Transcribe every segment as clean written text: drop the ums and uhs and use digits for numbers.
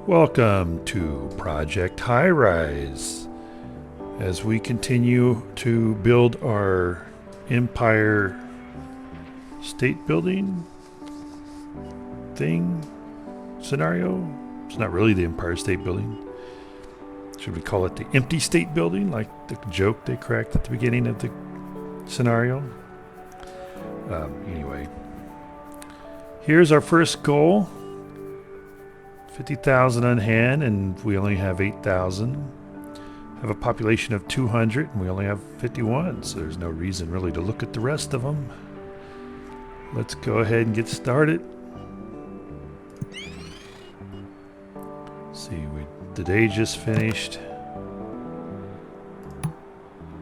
Welcome to Project Highrise as we continue to build our Empire State Building thing scenario. It's not really the Empire State Building. Should we call it the Empty State Building, like the joke they cracked at the beginning of the scenario? Anyway, here's our first goal. 50,000 on hand, and we only have 8,000. Have a population of 200, and we only have 51, so there's no reason really to look at the rest of them. Let's go ahead and get started. See, the day just finished.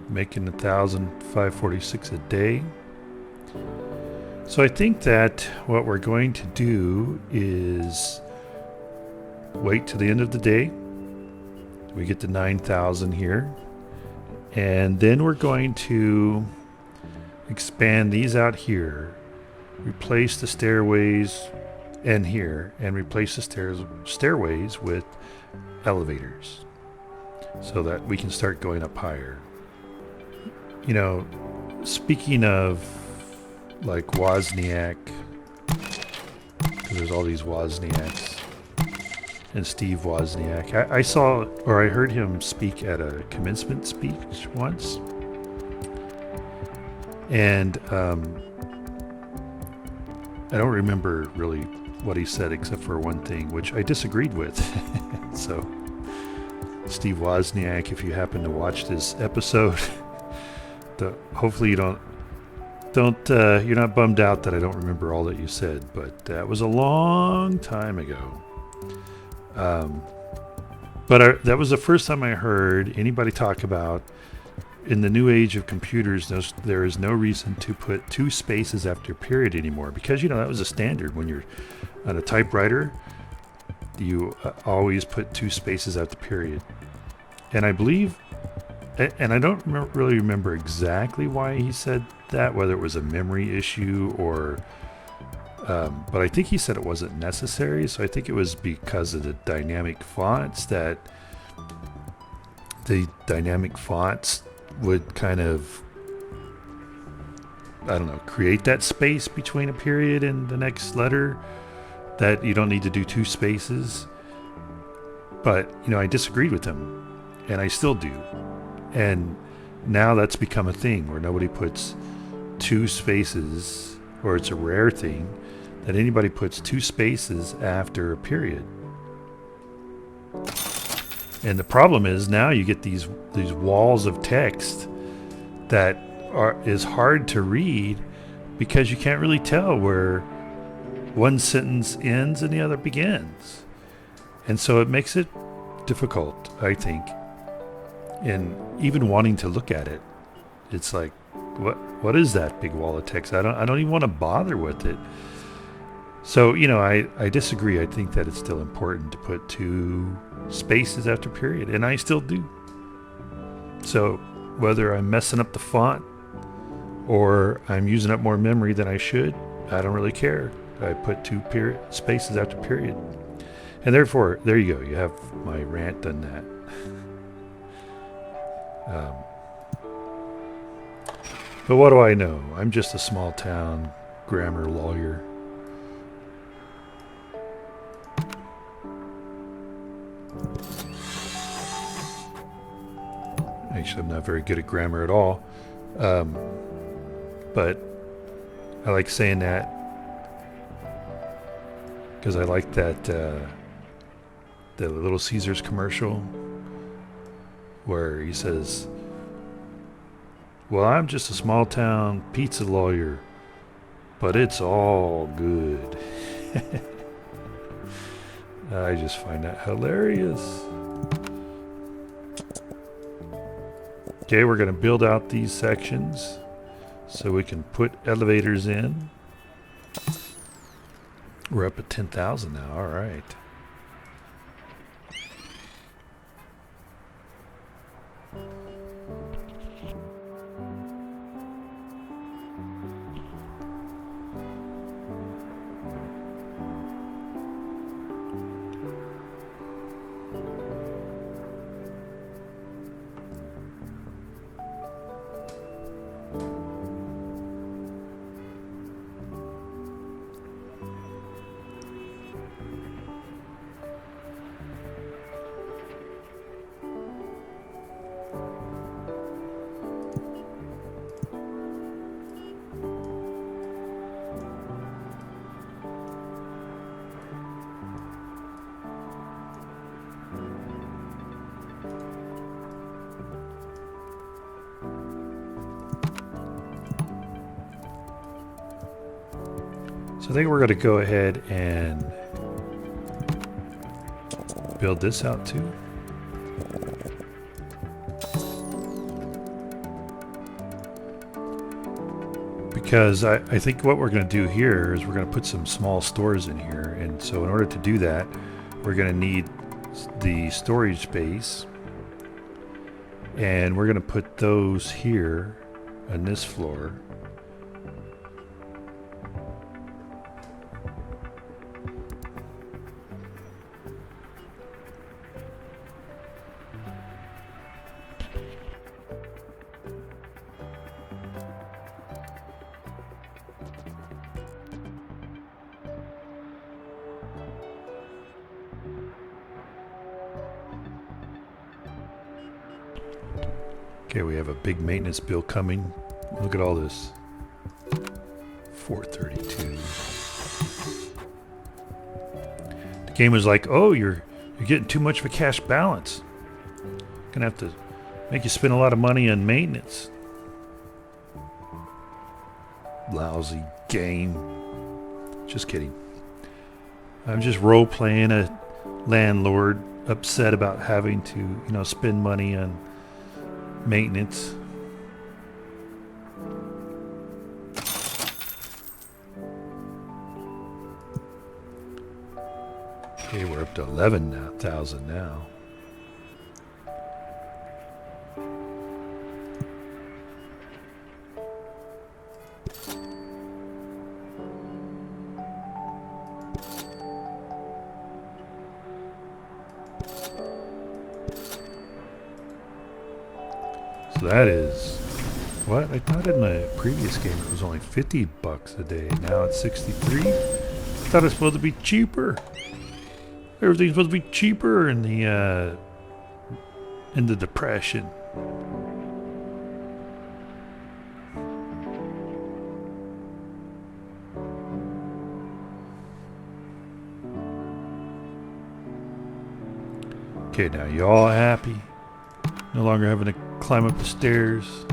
Making 1,546 a day. So I think that what we're going to do is wait till the end of the day. We get to 9,000 here. And then we're going to expand these out here, replace the stairways and here, and replace the stairways with elevators so that we can start going up higher. You know, speaking of like Wozniak, because there's all these Wozniaks, and Steve Wozniak. I saw, or I heard him speak at a commencement speech once. And I don't remember really what he said except for one thing, which I disagreed with. So, Steve Wozniak, if you happen to watch this episode, hopefully you you're not bummed out that I don't remember all that you said, but that was a long time ago. But that was the first time I heard anybody talk about, in the new age of computers, there is no reason to put two spaces after a period anymore, because that was a standard when you're on a typewriter. You always put two spaces after period, and I believe, and I don't really remember exactly why he said that, whether it was a memory issue or but I think he said it wasn't necessary. So I think it was because of the dynamic fonts, that the dynamic fonts would kind of, I don't know, create that space between a period and the next letter, that you don't need to do two spaces. But, I disagreed with him, and I still do. And now that's become a thing where nobody puts two spaces, or it's a rare thing that anybody puts two spaces after a period. And the problem is now you get these walls of text that is hard to read, because you can't really tell where one sentence ends and the other begins. And so it makes it difficult, I think, in even wanting to look at it. It's like, what is that big wall of text? I don't even want to bother with it. So, I disagree. I think that it's still important to put two spaces after period, and I still do. So, whether I'm messing up the font or I'm using up more memory than I should, I don't really care. I put two spaces after period. And therefore, there you go. You have my rant on that. But what do I know? I'm just a small town grammar lawyer. Actually, I'm not very good at grammar at all. But I like saying that because I like that the Little Caesars commercial where he says, "Well, I'm just a small town pizza lawyer, but it's all good." I just find that hilarious. Okay, we're going to build out these sections so we can put elevators in. We're up at 10,000 now. All right. So I think we're going to go ahead and build this out too. Because I think what we're going to do here is we're going to put some small stores in here. And so in order to do that, we're going to need the storage space. And we're going to put those here on this floor. Okay, we have a big maintenance bill coming. Look at all this. 432. The game was like, "Oh, you're getting too much of a cash balance. Gonna have to make you spend a lot of money on maintenance." Lousy game. Just kidding. I'm just role playing a landlord upset about having to, spend money on maintenance. Okay, we're up to 11,000 now. So that is what I thought in the previous game it was only 50 bucks a day. Now it's 63. I thought it was supposed to be cheaper. Everything's supposed to be cheaper in the Depression. Okay, now you all happy? No longer having to climb up the stairs.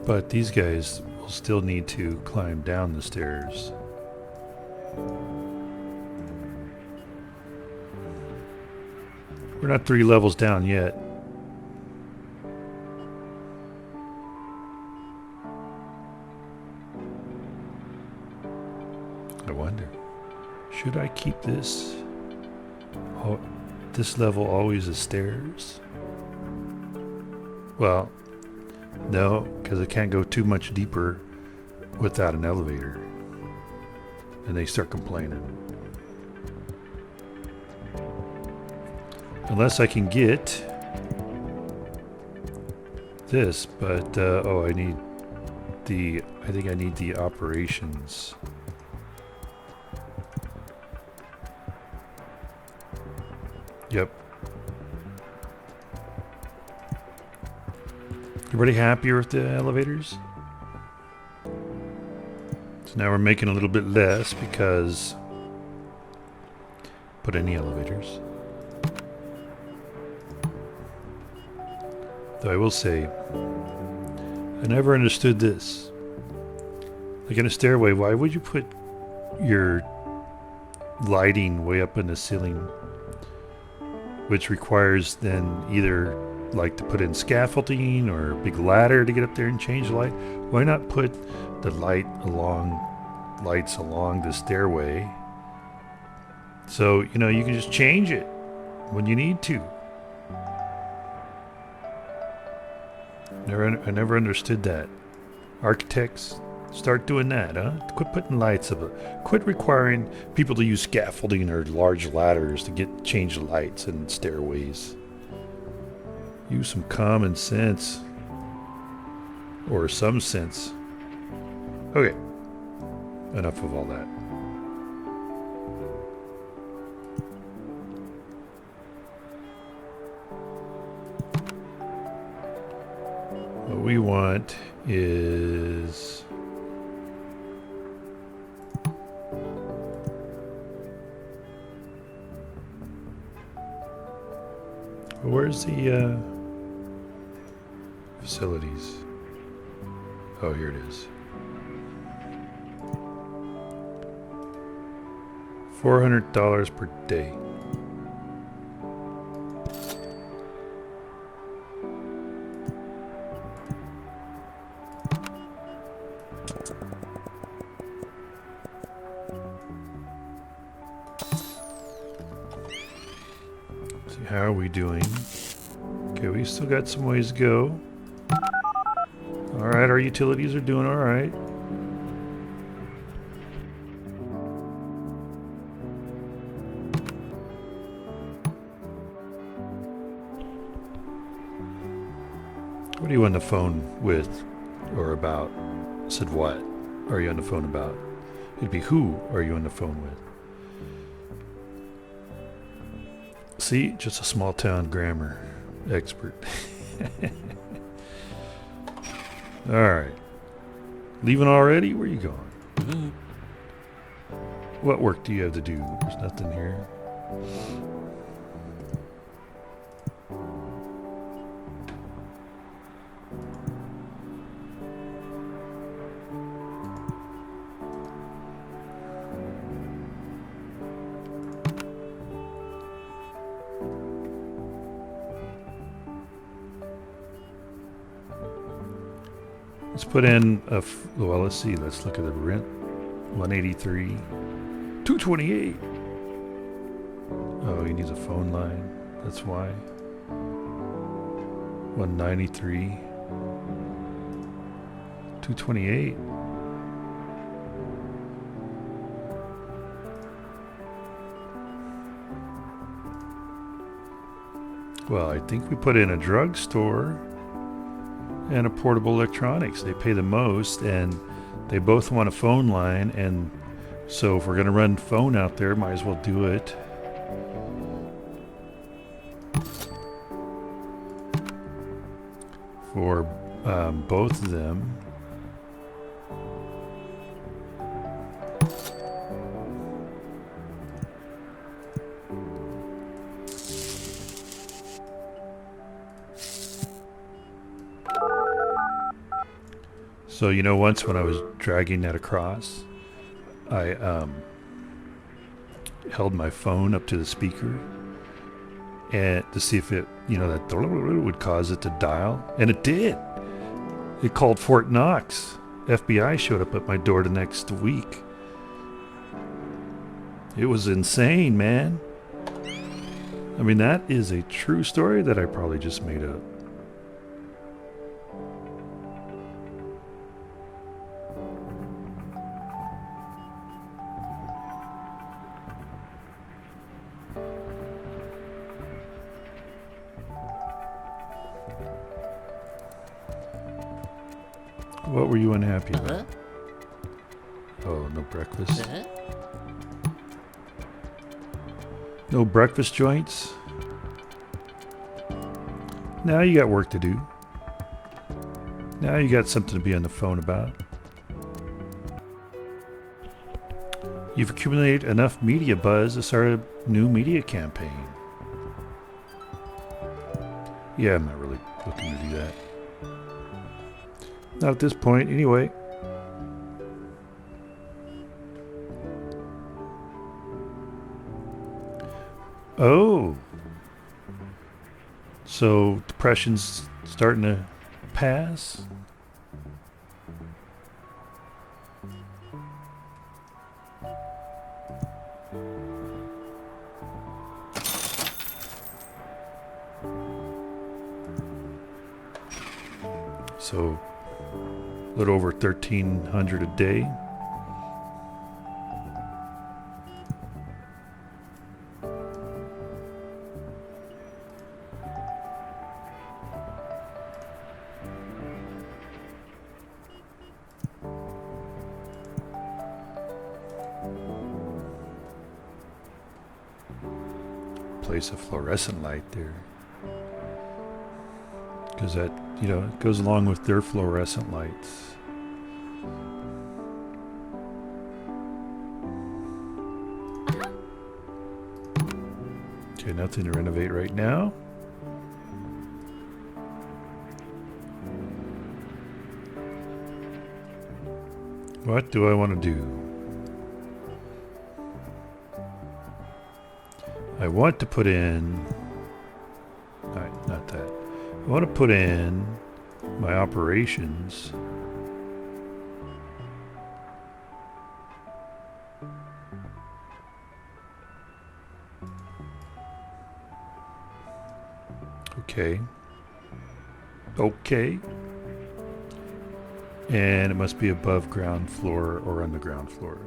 But these guys will still need to climb down the stairs. We're not 3 levels down yet. I wonder, should I keep this level always as stairs? Well, no, because I can't go too much deeper without an elevator. And they start complaining. Unless I can get this, but I think I need the operations. Yep. Everybody happier with the elevators? So now we're making a little bit less because put any elevators. Though I will say, I never understood this. Like in a stairway, why would you put your lighting way up in the ceiling? Which requires then either like to put in scaffolding or a big ladder to get up there and change the light. Why not put the lights along the stairway so you can just change it when you need to. I never understood that. Architects, start doing that, huh? Quit putting lights up. Quit requiring people to use scaffolding or large ladders to change the lights and stairways. Use some common sense. Or some sense. Okay. Enough of all that. What we want is where's the Facilities. Oh, here it is. $400 per day. See, how are we doing? Okay, we still got some ways to go. Alright, our utilities are doing alright. What are you on the phone with or about? I said what are you on the phone about? It'd be who are you on the phone with? See, just a small town grammar expert. Alright. Leaving already? Where are you going? What work do you have to do? There's nothing here. Let's put in a, well, let's see. Let's look at the rent. 183. 228. Oh, he needs a phone line. That's why. 193. 228. Well, I think we put in a drugstore and a portable electronics. They pay the most, and they both want a phone line, and so if we're going to run phone out there, might as well do it. For both of them. So, you know, once when I was dragging that across, I held my phone up to the speaker and to see if it, you know, that would cause it to dial. And it did. It called Fort Knox. FBI showed up at my door the next week. It was insane, man. I mean, that is a true story that I probably just made up. What were you unhappy about? Oh, no breakfast. No breakfast joints? Now you got work to do. Now you got something to be on the phone about. You've accumulated enough media buzz to start a new media campaign. Yeah, I'm not really looking to do that. Not at this point, anyway. Oh. So, depression's starting to pass? So, a little over 1,300 a day. Place a fluorescent light there, because that, you know, it goes along with their fluorescent lights. Okay, nothing to renovate right now. What do I want to do? I want to put in... not that. I want to put in my operations. Okay. Okay. And it must be above ground floor or on the ground floor.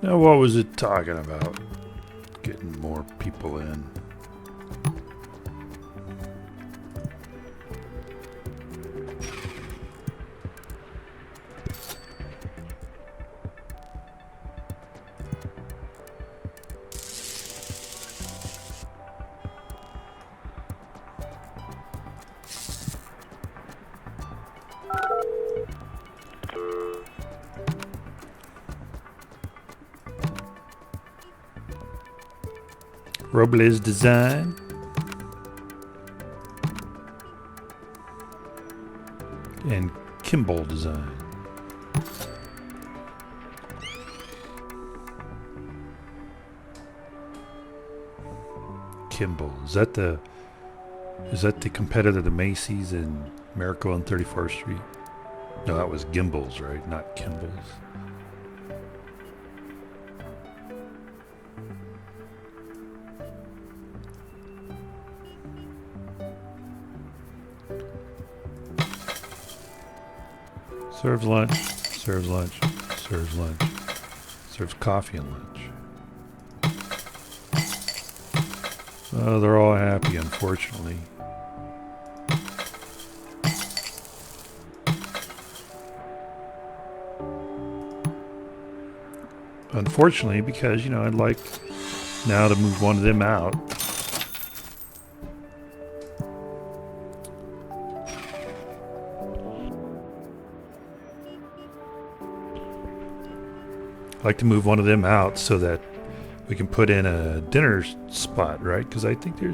Now, what was it talking about? Getting more people in. Robles design. And Kimball design. Kimball. Is that the competitor to Macy's and Miracle on 34th Street? No, that was Gimbals, right? Not Kimball's. Serves lunch, serves lunch, serves lunch, serves coffee and lunch. Oh, they're all happy, unfortunately. Unfortunately, because, you know, I'd like now to move one of them out. I'd like to move one of them out so that we can put in a dinner spot, right? Because I think I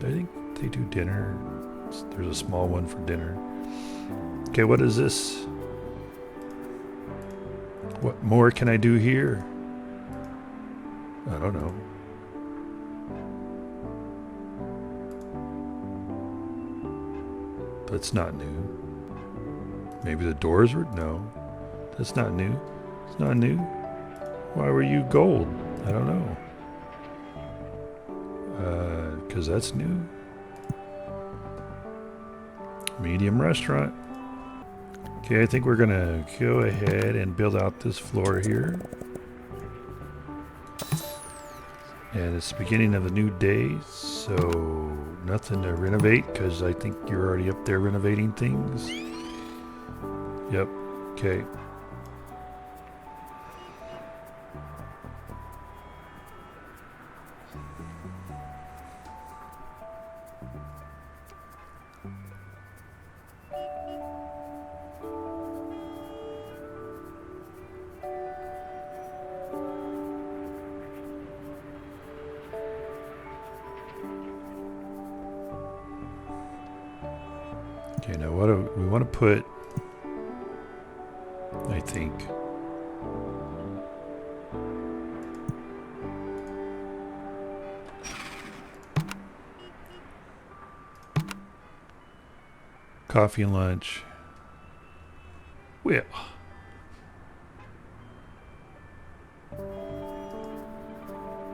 think they do dinner. There's a small one for dinner. Okay, what is this? What more can I do here? I don't know. That's not new. Maybe the doors were... No. That's not new. It's not new. Why were you gold? I don't know. Because that's new. Medium restaurant. Okay, I think we're going to go ahead and build out this floor here. And it's the beginning of a new day, so nothing to renovate because I think you're already up there renovating things. Yep, okay. Okay, now what do we want to put, I think. Coffee and lunch. Well.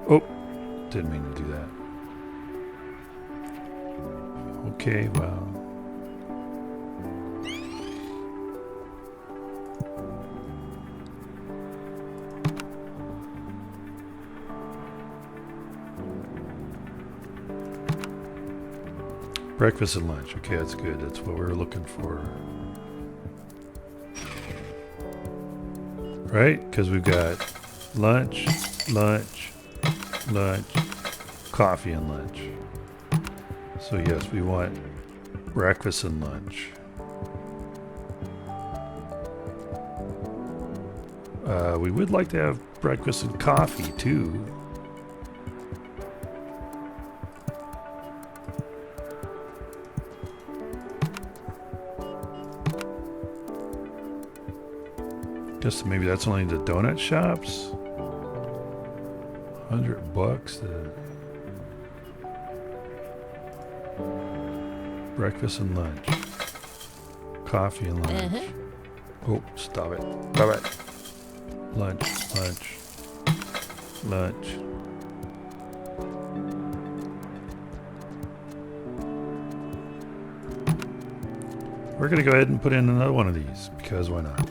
Oh, didn't mean to do that. Okay, well. Breakfast and lunch. Okay, that's good. That's what we were looking for. Right? Because we've got lunch, lunch, lunch, coffee and lunch. So yes, we want breakfast and lunch. We would like to have breakfast and coffee too. Guess maybe that's only the donut shops. $100. Breakfast and lunch. Coffee and lunch. Oh, stop it. Stop it. Lunch, lunch, lunch. We're going to go ahead and put in another one of these because why not?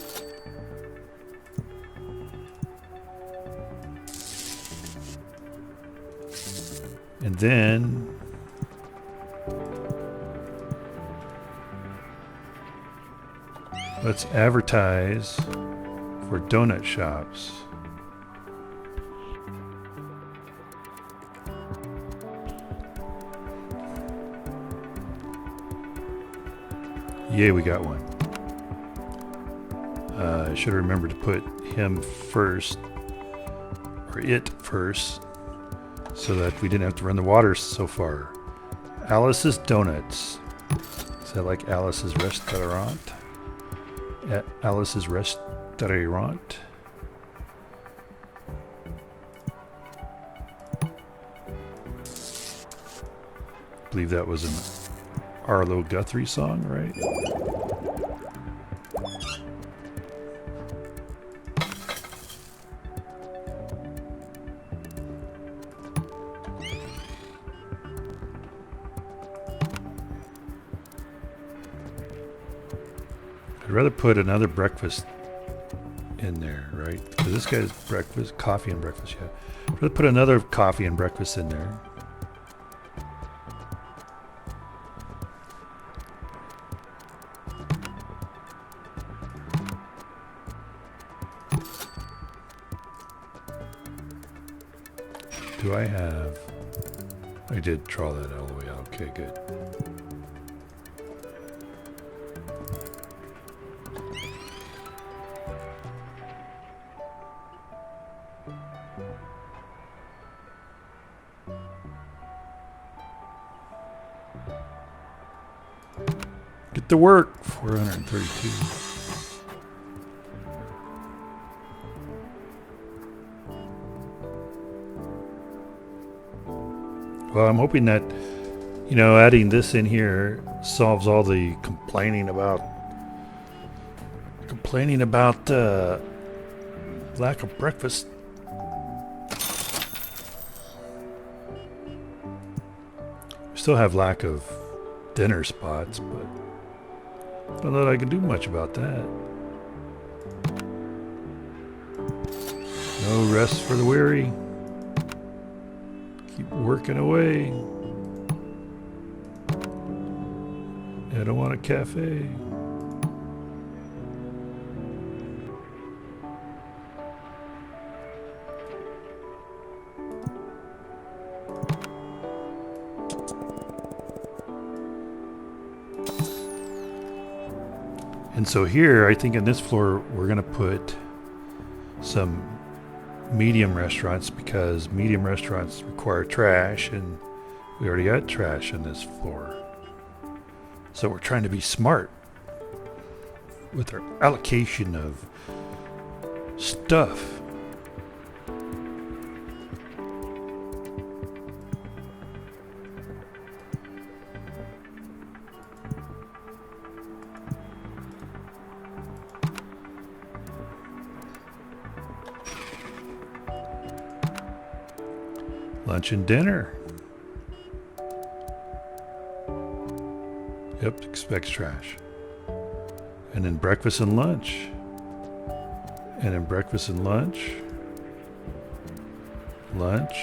And then let's advertise for donut shops. Yay, we got one. I should have remembered to put him first, or it first, so that we didn't have to run the water so far. Alice's Donuts. Is that like Alice's Restaurant? At Alice's Restaurant. I believe that was an Arlo Guthrie song, right? I'd rather put another breakfast in there, right? Because this guy's breakfast, coffee and breakfast, yeah. I'd rather put another coffee and breakfast in there. Do I have... I did draw that all the way out. Okay, good. Get to work. 432. Well, I'm hoping that You know, adding this in here solves all the complaining about lack of breakfast. We still have lack of dinner spots, but I don't know that I can do much about that. No rest for the weary. Keep working away. I don't want a cafe. And so here, I think in this floor, we're going to put some medium restaurants because medium restaurants require trash, and we already got trash on this floor. So we're trying to be smart with our allocation of stuff. Lunch and dinner. Yep, expects trash. And then breakfast and lunch. And then breakfast and lunch. Lunch.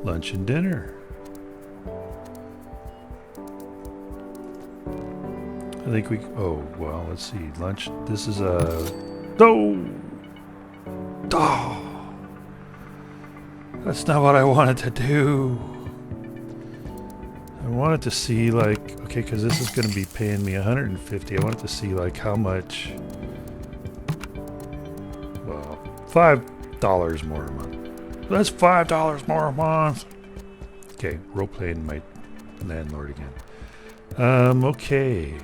Lunch and dinner. I think we, oh, well, let's see. Lunch, this is oh! Oh! That's not what I wanted to do. I wanted to see like, okay, because this is going to be paying me 150. I wanted to see like how much. Well, $5 more a month. That's $5 more a month. Okay, role playing my landlord again. Okay.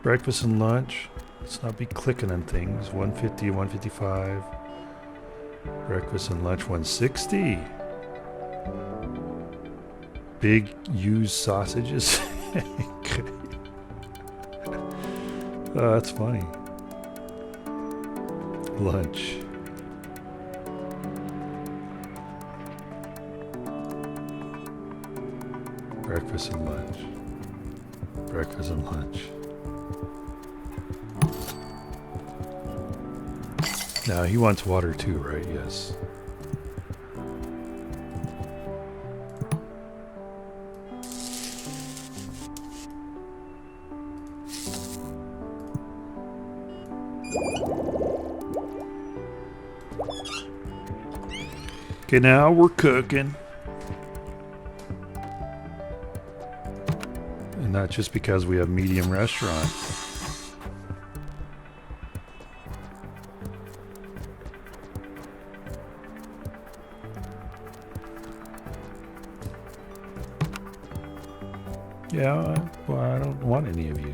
Breakfast and lunch. Let's not be clicking on things. 150, 155. Breakfast and lunch 160. Big used sausages. Oh, that's funny. Lunch. Breakfast and lunch. Breakfast and lunch. Now he wants water too, right? Yes. Okay, now we're cooking. And not just because we have medium restaurant. Yeah, well, I don't want any of you.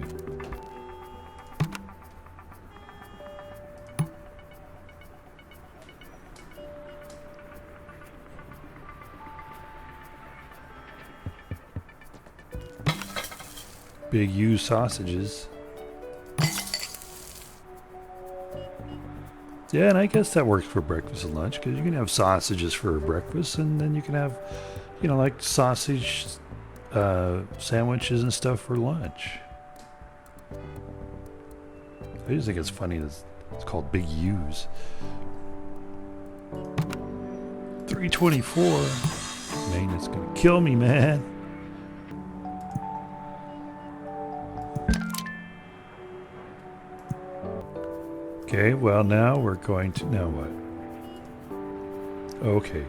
Big used sausages. Yeah, and I guess that works for breakfast and lunch because you can have sausages for breakfast and then you can have, you know, like sausage sandwiches and stuff for lunch. I just think it's funny that it's called Big U's. 324. Man, it's gonna kill me, man. Okay, well now we're going to, now what? Okay.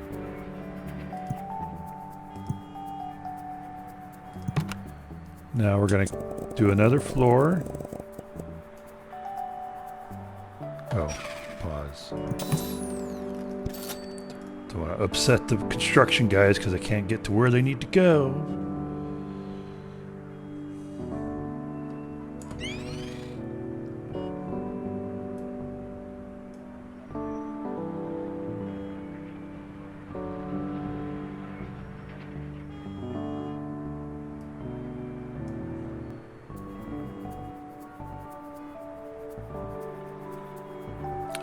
Now we're going to do another floor. Oh, pause. Don't want to upset the construction guys because I can't get to where they need to go.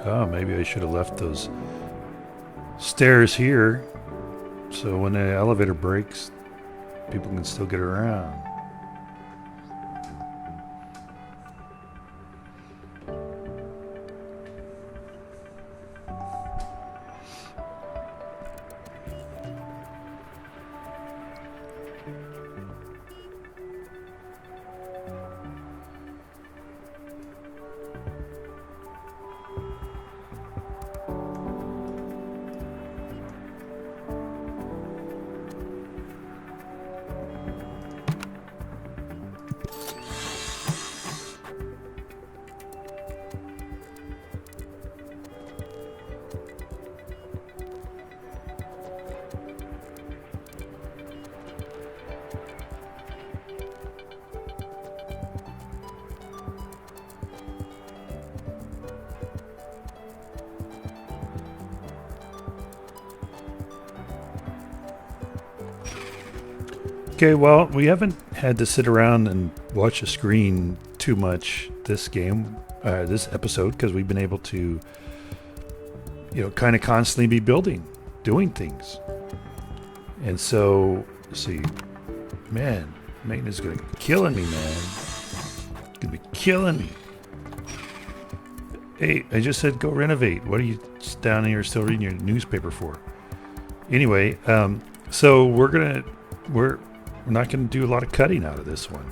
Oh, maybe I should have left those stairs here so when the elevator breaks, people can still get around. Okay, well, we haven't had to sit around and watch a screen too much this game, this episode, because we've been able to, kind of constantly be building, doing things. And so, let's see, man, maintenance is going to be killing me, man. It's going to be killing me. Hey, I just said go renovate. What are you down here still reading your newspaper for? Anyway, so we're not going to do a lot of cutting out of this one.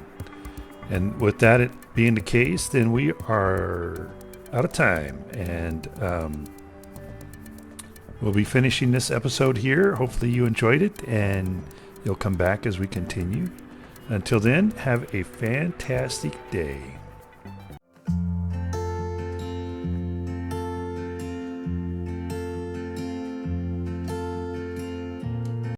And with that it being the case, then we are out of time. And we'll be finishing this episode here. Hopefully you enjoyed it and you'll come back as we continue. Until then, have a fantastic day.